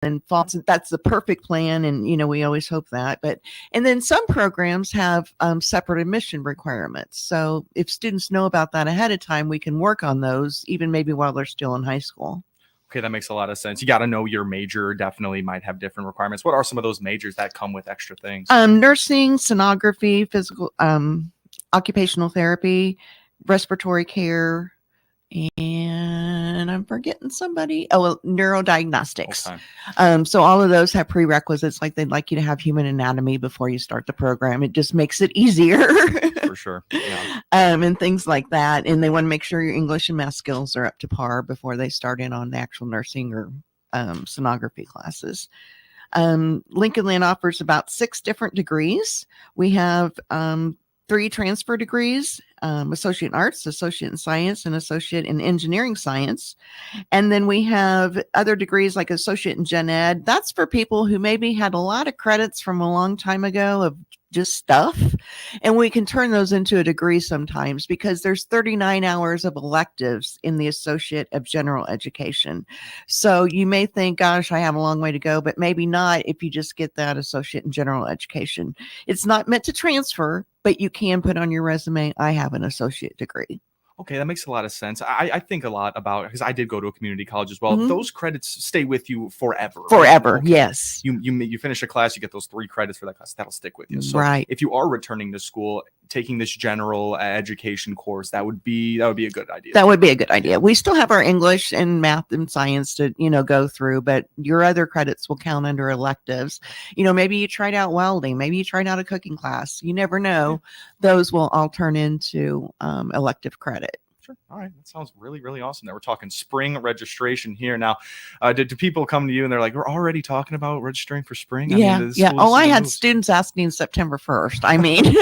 then fall. That's the perfect plan. And, we always hope that. And then some programs have separate admission requirements. So if students know about that ahead of time, we can work on those, even maybe while they're still in high school. Okay, that makes a lot of sense. You got to know your major definitely might have different requirements. What are some of those majors that come with extra things? Nursing, sonography, physical, occupational therapy, respiratory care, and I'm forgetting somebody. Neurodiagnostics. Okay. So all of those have prerequisites, like they'd like you to have human anatomy before you start the program. It just makes it easier. For sure. Yeah. And things like that. And they want to make sure your English and math skills are up to par before they start in on the actual nursing or sonography classes. Lincoln Land offers about 6 different degrees. We have 3 transfer degrees, associate in arts, associate in science, and associate in engineering science. And then we have other degrees like associate in gen ed. That's for people who maybe had a lot of credits from a long time ago of just stuff. And we can turn those into a degree sometimes because there's 39 hours of electives in the associate of general education. So you may think, gosh, I have a long way to go, but maybe not if you just get that associate in general education. It's not meant to transfer, but you can put on your resume, I have an associate degree. Okay, that makes a lot of sense. I think a lot about, because I did go to a community college as well. Mm-hmm. Those credits stay with you forever. Forever, right? Okay. Yes. You finish a class, you get those 3 credits for that class. That'll stick with you. So right. If you are returning to school, taking this general education course, that would be a good idea. That would be a good idea. We still have our English and math and science to, go through, but your other credits will count under electives. Maybe you tried out welding, maybe you tried out a cooking class. You never know. Those will all turn into elective credit. Sure. All right. That sounds really, really awesome. Now we're talking spring registration here. Now, do people come to you and they're like, we're already talking about registering for spring? Yeah. Oh, I had students asking September 1st. I mean,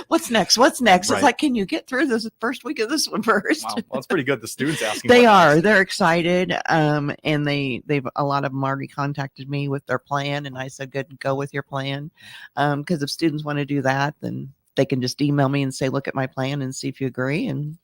what's next? Right. It's like, can you get through this first week of this one first? Wow. Well, it's pretty good. The students asking. They are. They're excited. And they've a lot of them already contacted me with their plan. And I said, good, go with your plan. Because if students want to do that, then they can just email me and say, look at my plan and see if you agree. And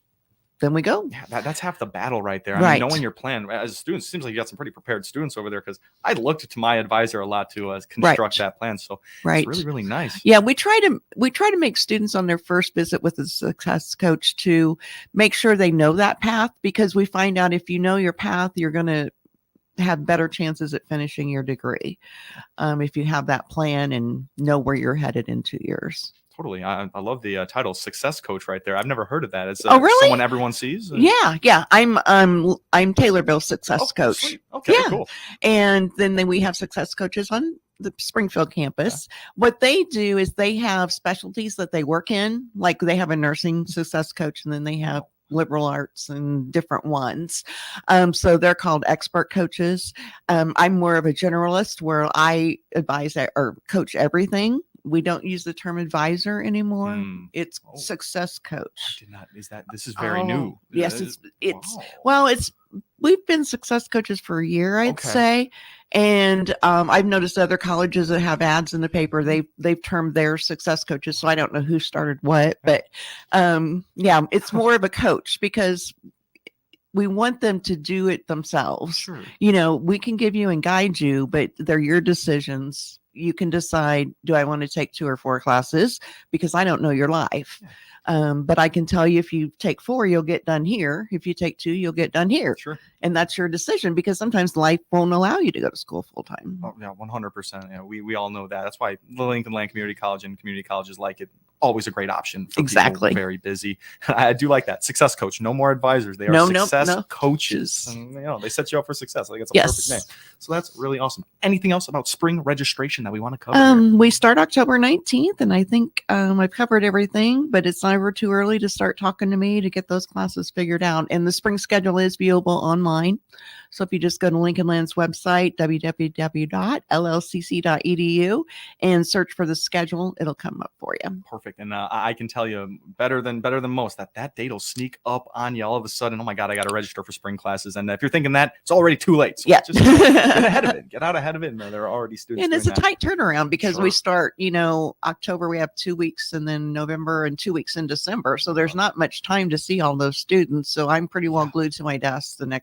then we go. Yeah, that's half the battle right there. I mean, knowing your plan as a student, seems like you got some pretty prepared students over there, because I looked to my advisor a lot to construct that plan. So it's really, really nice. Yeah, we try to make students on their first visit with a success coach to make sure they know that path, because we find out if you know your path, you're going to have better chances at finishing your degree if you have that plan and know where you're headed in 2 years. Totally. I love the title Success Coach right there. I've never heard of that. It's really? Someone everyone sees? Yeah. I'm Taylorsville Success Coach. Sweet. Okay, cool. And then we have success coaches on the Springfield campus. What they do is they have specialties that they work in. Like they have a nursing success coach, and then they have liberal arts and different ones. So they're called expert coaches. I'm more of a generalist where I advise or coach everything. We don't use the term advisor anymore. It's success coach. This is very new. Yes, we've been success coaches for a year, I'd say. And I've noticed other colleges that have ads in the paper, they've termed their success coaches. So I don't know who started what, but it's more of a coach, because we want them to do it themselves. Sure. We can give you and guide you, but they're your decisions. You can decide, do I want to take 2 or 4 classes? Because I don't know your life. But I can tell you, if you take 4, you'll get done here. If you take 2, you'll get done here. Sure. And that's your decision, because sometimes life won't allow you to go to school full time. Oh, yeah, 100%. Yeah, we all know that. That's why the Lincoln Land Community College and community colleges like it, always a great option for people very busy. I do like that. Success coach. No more advisors. They are success coaches. And, they set you up for success. I think it's a perfect name. So that's really awesome. Anything else about spring registration that we want to cover? We start October 19th, and I think I've covered everything, but it's never too early to start talking to me to get those classes figured out. And the spring schedule is viewable online. So if you just go to Lincoln Land's website, www.llcc.edu, and search for the schedule, it'll come up for you. Perfect. perfect. And I can tell you better than most that date will sneak up on you all of a sudden. Oh my God, I got to register for spring classes. And if you're thinking that, it's already too late. So yeah. just get ahead of it. Get out ahead of it. And there are already students. And it's a tight turnaround because Sure. we start, October, we have 2 weeks, and then November and 2 weeks in December. So there's not much time to see all those students. So I'm pretty well glued to my desk the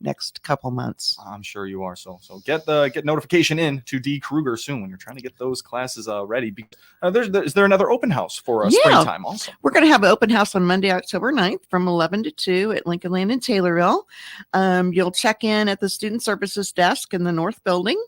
next couple months. I'm sure you are. So get notification in to D. Kruger soon when you're trying to get those classes ready. Is there another open house for springtime also? We're going to have an open house on Monday, October 9th from 11 to 2 at Lincoln Land in Taylorville. You'll check in at the Student Services Desk in the North Building.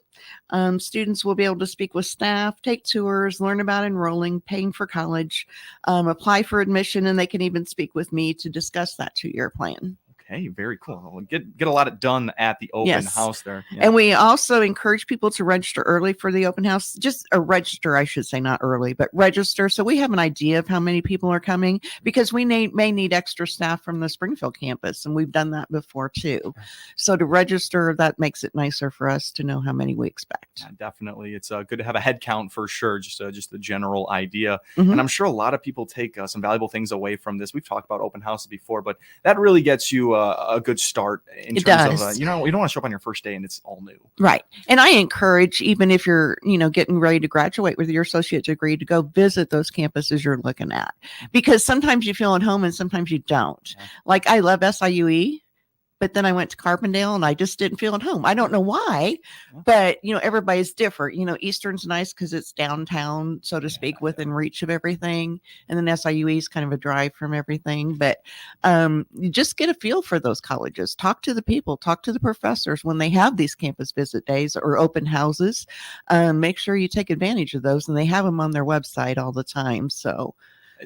Students will be able to speak with staff, take tours, learn about enrolling, paying for college, apply for admission, and they can even speak with me to discuss that 2-year plan. Okay, very cool. We'll get a lot done at the open house there. Yeah. And we also encourage people to register early for the open house. Just register, I should say, not early, but register. So we have an idea of how many people are coming, because we may need extra staff from the Springfield campus. And we've done that before too. So to register, that makes it nicer for us to know how many we expect. Yeah, definitely. It's good to have a head count for sure. Just a general idea. Mm-hmm. And I'm sure a lot of people take some valuable things away from this. We've talked about open houses before, but that really gets you a good start in terms of, you don't want to show up on your first day and it's all new. Right. And I encourage, even if you're, getting ready to graduate with your associate degree, to go visit those campuses you're looking at, because sometimes you feel at home and sometimes you don't. Yeah. Like I love SIUE. But then I went to Carbondale and I just didn't feel at home. I don't know why, but everybody's different. Eastern's nice because it's downtown, so to speak, within reach of everything. And then SIUE is kind of a drive from everything. But you just get a feel for those colleges. Talk to the people, talk to the professors when they have these campus visit days or open houses. Make sure you take advantage of those, and they have them on their website all the time. So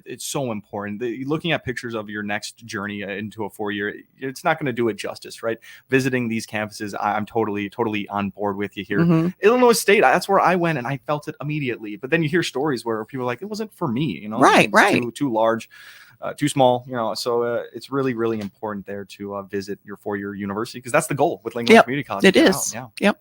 it's so important. Looking at pictures of your next journey into a 4-year, it's not going to do it justice, right? Visiting these campuses, I'm totally on board with you here. Mm-hmm. Illinois State, that's where I went and I felt it immediately. But then you hear stories where people are like, it wasn't for me, right. Too large, too small, so it's really, really important there to visit your 4-year university, because that's the goal with Lincoln Community College. It is. Yep.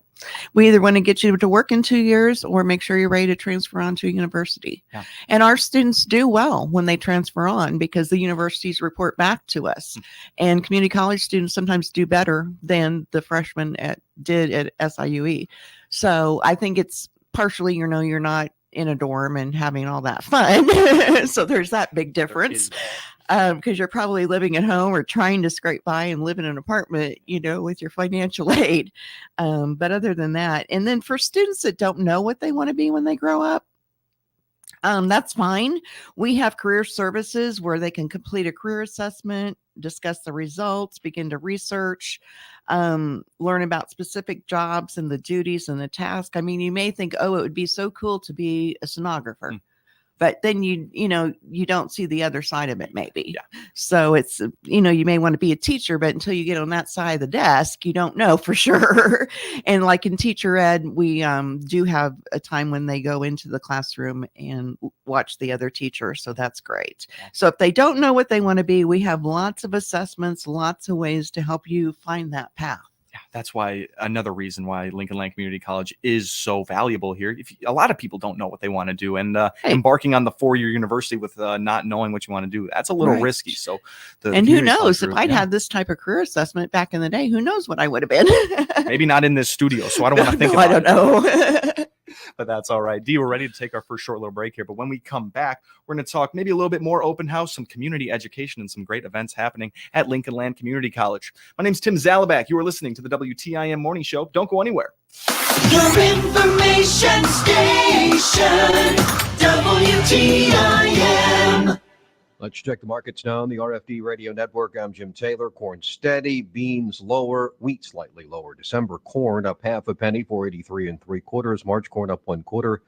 We either want to get you to work in 2 years or make sure you're ready to transfer on to university. Yeah. And our students do well when they transfer on, because the universities report back to us. And community college students sometimes do better than the freshmen did at SIUE. So I think it's partially, you're not in a dorm and having all that fun. So there's that big difference. Because you're probably living at home or trying to scrape by and live in an apartment, with your financial aid. But other than that, and then for students that don't know what they want to be when they grow up, that's fine. We have career services where they can complete a career assessment, discuss the results, begin to research, learn about specific jobs and the duties and the task. I mean, you may think, it would be so cool to be a sonographer. But then you don't see the other side of it, maybe. Yeah. So it's, you may want to be a teacher, but until you get on that side of the desk, you don't know for sure. And like in teacher ed, we do have a time when they go into the classroom and watch the other teacher. So that's great. So if they don't know what they want to be, we have lots of assessments, lots of ways to help you find that path. Yeah, that's why another reason why Lincoln Land Community College is so valuable here. A lot of people don't know what they want to do, and embarking on the 4-year university with not knowing what you want to do, that's a little risky. So, who knows, if I'd had this type of career assessment back in the day, who knows what I would have been? Maybe not in this studio, so I don't want to think about it. I don't know. But that's all right. Dee, we're ready to take our first short little break here. But when we come back, we're going to talk maybe a little bit more open house, some community education, and some great events happening at Lincoln Land Community College. My name's Tim Zalabak. You are listening to the WTIM Morning Show. Don't go anywhere. Your information station, WTIM. Let's check the markets now on the RFD Radio Network. I'm Jim Taylor. Corn steady, beans lower, wheat slightly lower. December corn up half a penny, 4.83 3/4. March corn up 1/4,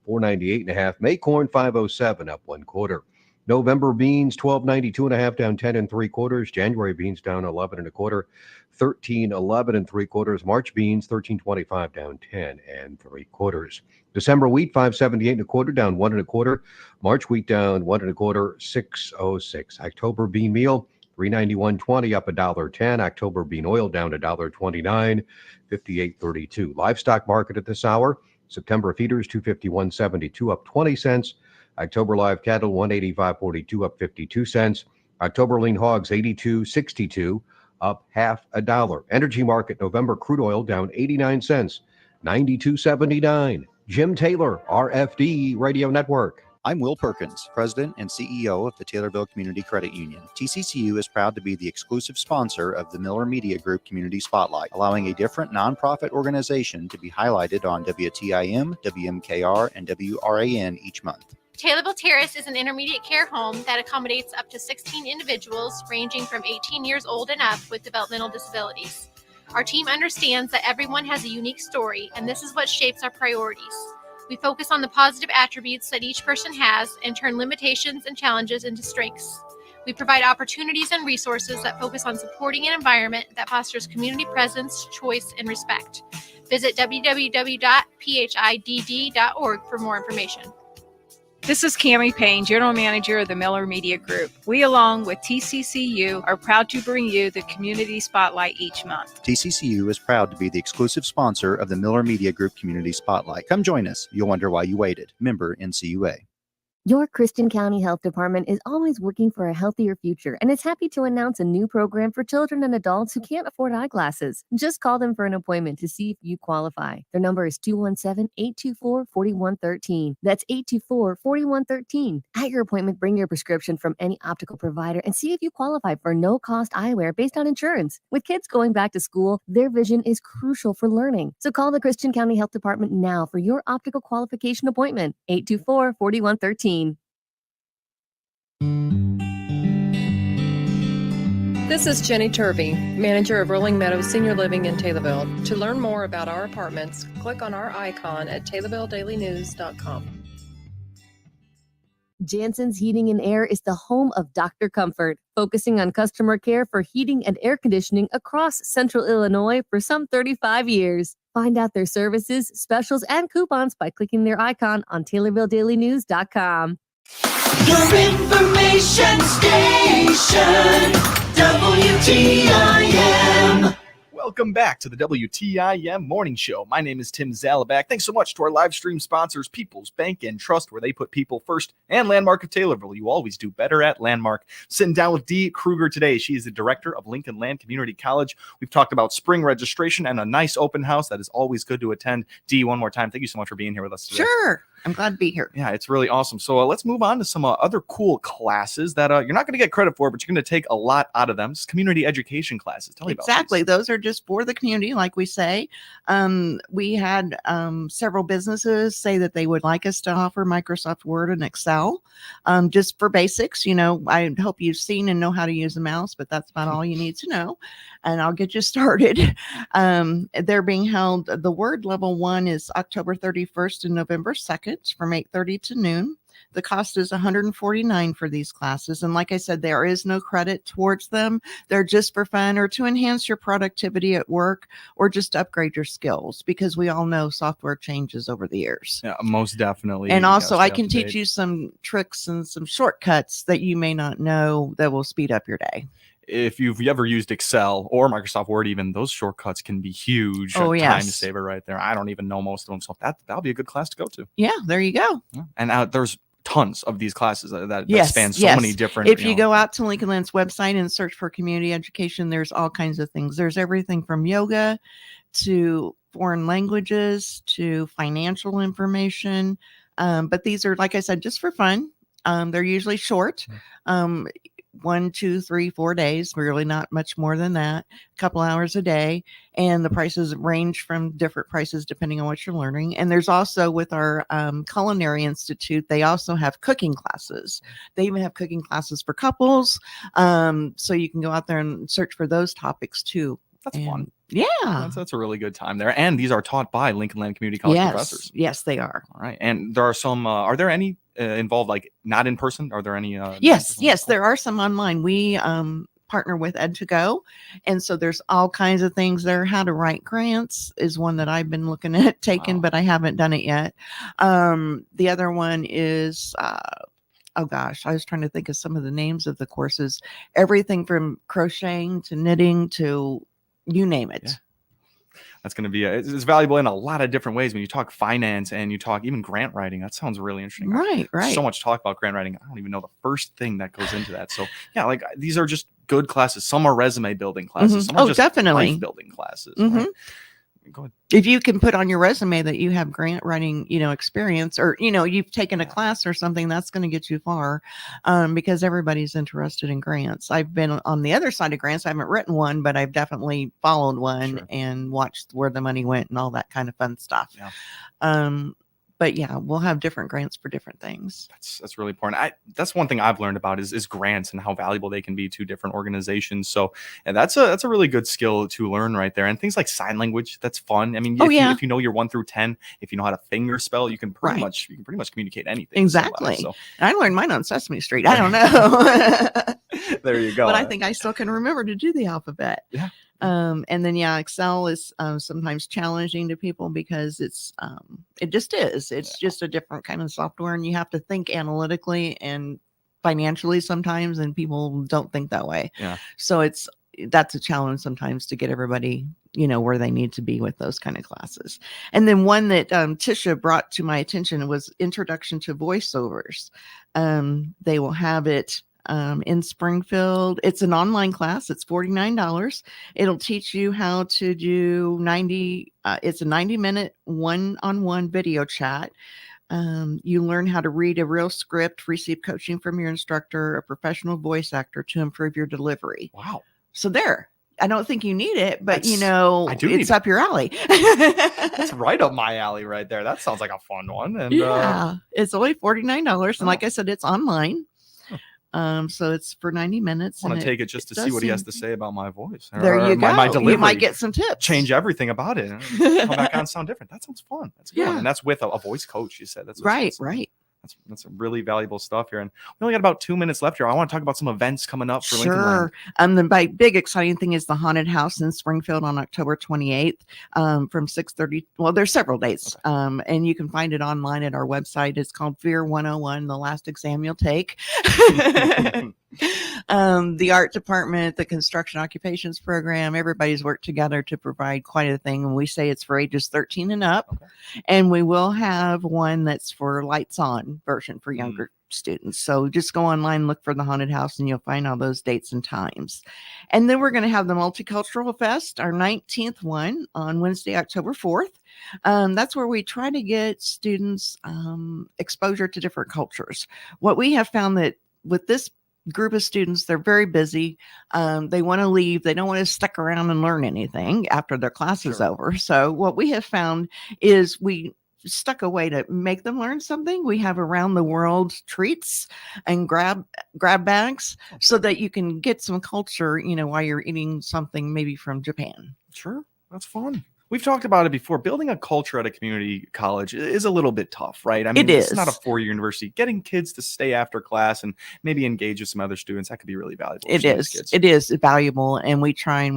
4.98 1/2. May corn 5.07 up 1/4. November beans 12.92 1/2 down 10 3/4. January beans down 11 1/4, 13.11 3/4. March beans 13.25 down 10 3/4. December wheat 5.78 1/4 down 1 1/4. March wheat down 1 1/4, 6.06. October bean meal 391.20 up $1.10. October bean oil down $1.29, 58.32. Livestock market at this hour. September feeders 251.72 up 20 cents. October live cattle 185.42 up 52 cents. October lean hogs 82.62 up half a dollar. Energy market November crude oil down 89 cents, 92.79. Jim Taylor, RFD Radio Network. I'm Will Perkins, President and CEO of the Taylorville Community Credit Union. TCCU is proud to be the exclusive sponsor of the Miller Media Group Community Spotlight, allowing a different nonprofit organization to be highlighted on WTIM, WMKR, and WRAN each month. Taylorville Terrace is an intermediate care home that accommodates up to 16 individuals ranging from 18 years old and up with developmental disabilities. Our team understands that everyone has a unique story, and this is what shapes our priorities. We focus on the positive attributes that each person has and turn limitations and challenges into strengths. We provide opportunities and resources that focus on supporting an environment that fosters community presence, choice, and respect. Visit www.phidd.org for more information. This is Cammie Payne, General Manager of the Miller Media Group. We, along with TCCU, are proud to bring you the Community Spotlight each month. TCCU is proud to be the exclusive sponsor of the Miller Media Group Community Spotlight. Come join us. You'll wonder why you waited. Member NCUA. Your Christian County Health Department is always working for a healthier future and is happy to announce a new program for children and adults who can't afford eyeglasses. Just call them for an appointment to see if you qualify. Their number is 217-824-4113. That's 824-4113. At your appointment, bring your prescription from any optical provider and see if you qualify for no-cost eyewear based on insurance. With kids going back to school, their vision is crucial for learning. So call the Christian County Health Department now for your optical qualification appointment. 824-4113. This is Jenny Turvey, manager of Rolling Meadows Senior Living in Taylorville. To learn more about our apartments, click on our icon at TaylorvilleDailyNews.com. Jansen's Heating and Air is the home of Dr. Comfort, focusing on customer care for heating and air conditioning across Central Illinois for some 35 years. Find out their services, specials, and coupons by clicking their icon on TaylorvilleDailyNews.com. Your information station, WTIM. Welcome back to the WTIM Morning Show. My name is Tim Zalabak. Thanks so much to our live stream sponsors, People's Bank and Trust, where they put people first, and Landmark of Taylorville. You always do better at Landmark. Sitting down with Dee Kruger today. She is the director of Lincoln Land Community College. We've talked about spring registration and a nice open house that is always good to attend. Dee, one more time, thank you so much for being here with us today. Sure. I'm glad to be here. Yeah, it's really awesome. So let's move on to some other cool classes that you're not going to get credit for, but you're going to take a lot out of them. It's community education classes. Tell me about Exactly. Those are just for the community, like we say. We had several businesses say that they would like us to offer Microsoft Word and Excel just for basics. You know, I hope you've seen and know how to use a mouse, but that's about all you need to know. And I'll get you started. They're being held. The Word Level 1 is October 31st and November 2nd from 8:30 to noon. The cost is $149 for these classes. And like I said, there is no credit towards them. They're just for fun or to enhance your productivity at work or just upgrade your skills, because we all know software changes over the years. Yeah, most definitely. And also I can teach you some tricks and some shortcuts that you may not know that will speed up your day. If you've ever used Excel or Microsoft Word, even those shortcuts can be huge. Oh, time yes. saver right there. I don't even know most of them. So that'll be a good class to go to. Yeah, there you go. Yeah. And there's tons of these classes that Yes, span so yes. many different. If you go out to Lincoln Land's website and search for community education, there's all kinds of things. There's everything from yoga to foreign languages to financial information. But these are, like I said, just for fun. They're usually short. 1, 2, 3, 4 days, really not much more than that, a couple hours a day. And the prices range from different prices depending on what you're learning. And there's also with our Culinary Institute, they also have cooking classes. They even have cooking classes for couples. So you can go out there and search for those topics too. That's fun. Yeah. That's a really good time there. And these are taught by Lincoln Land Community College professors. Yes, they are. All right. And there are some, are there any involved, like not in person? Are there any? Yes, there are some online. We partner with Ed2Go. And so there's all kinds of things there. How to write grants is one that I've been looking at taking, but I haven't done it yet. The other one is, oh gosh, I was trying to think of some of the names of the courses. Everything from crocheting to knitting to you name it. Yeah. That's going to be it's valuable in a lot of different ways. When you talk finance and you talk even grant writing, that sounds really interesting. Right. So much talk about grant writing. I don't even know the first thing that goes into that. So yeah, like these are just good classes. Some are resume building classes. Some are just definitely life building classes. Right? Go ahead. If you can put on your resume that you have grant writing, experience, or, you've taken a class or something, that's going to get you far, because everybody's interested in grants. I've been on the other side of grants. I haven't written one, but I've definitely followed one and watched where the money went and all that kind of fun stuff. Yeah. But yeah, we'll have different grants for different things. That's really important. That's one thing I've learned about is grants and how valuable they can be to different organizations. So that's a really good skill to learn right there. And things like sign language, that's fun. I mean, if you know your 1 through 10, if you know how to finger spell, you can pretty much communicate anything. Exactly. So I learned mine on Sesame Street. I don't know. There you go. But I think I still can remember to do the alphabet. Yeah. And then Excel is sometimes challenging to people because it just is. It's just a different kind of software, and you have to think analytically and financially sometimes, and people don't think that way. Yeah. So that's a challenge sometimes to get everybody, where they need to be with those kind of classes. And then one that Tisha brought to my attention was Introduction to Voiceovers. They will have it in Springfield. It's an online class. It's $49. It'll teach you how to do it's a 90-minute one-on-one video chat. You learn how to read a real script, receive coaching from your instructor, a professional voice actor to improve your delivery. Wow. So there. I don't think you need it, but it's up your alley. That's right up my alley right there. That sounds like a fun one. And it's only $49. And like I said, it's online. So it's for 90 minutes. I want to take it just to see what he has to say about my voice. There you go. My delivery. You might get some tips. Change everything about it. Come back on, sound different. That sounds fun. That's good. Yeah. And that's with a voice coach, you said. That's right. That's really valuable stuff here. And we only got about 2 minutes left here. I want to talk about some events coming up for Lincoln Land. The big exciting thing is the haunted house in Springfield on October 28th from 6:30. Well, there's several dates. Okay. And you can find it online at our website. It's called Fear 101, the last exam you'll take. The art department, the construction occupations program, everybody's worked together to provide quite a thing. And we say it's for ages 13 and up. Okay. And we will have one that's for lights on version for younger students. So just go online, look for the haunted house, and you'll find all those dates and times. And then we're going to have the Multicultural Fest, our 19th one on Wednesday, October 4th. That's where we try to get students exposure to different cultures. What we have found that with this group of students, they're very busy. They want to leave. They don't want to stick around and learn anything after their class is over. So what we have found is we stuck a way to make them learn something. We have around the world treats and grab bags so that you can get some culture, while you're eating something maybe from Japan. Sure. That's fun. We've talked about it before. Building a culture at a community college is a little bit tough, right? I mean, it's not a 4-year university. Getting kids to stay after class and maybe engage with some other students, that could be really valuable. It is valuable. And we try and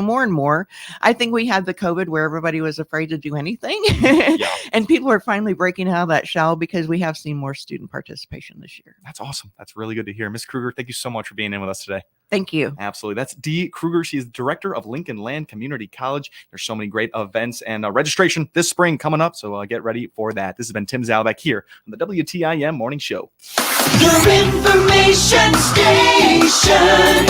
more and more. I think we had the COVID where everybody was afraid to do anything. And people are finally breaking out of that shell because we have seen more student participation this year. That's awesome. That's really good to hear. Ms. Kruger, thank you so much for being in with us today. Thank you. Absolutely. That's Dee Kruger. She's director of Lincoln Land Community College. There's so many great events and registration this spring coming up. So get ready for that. This has been Tim Zalbeck here on the WTIM Morning Show. Your information station.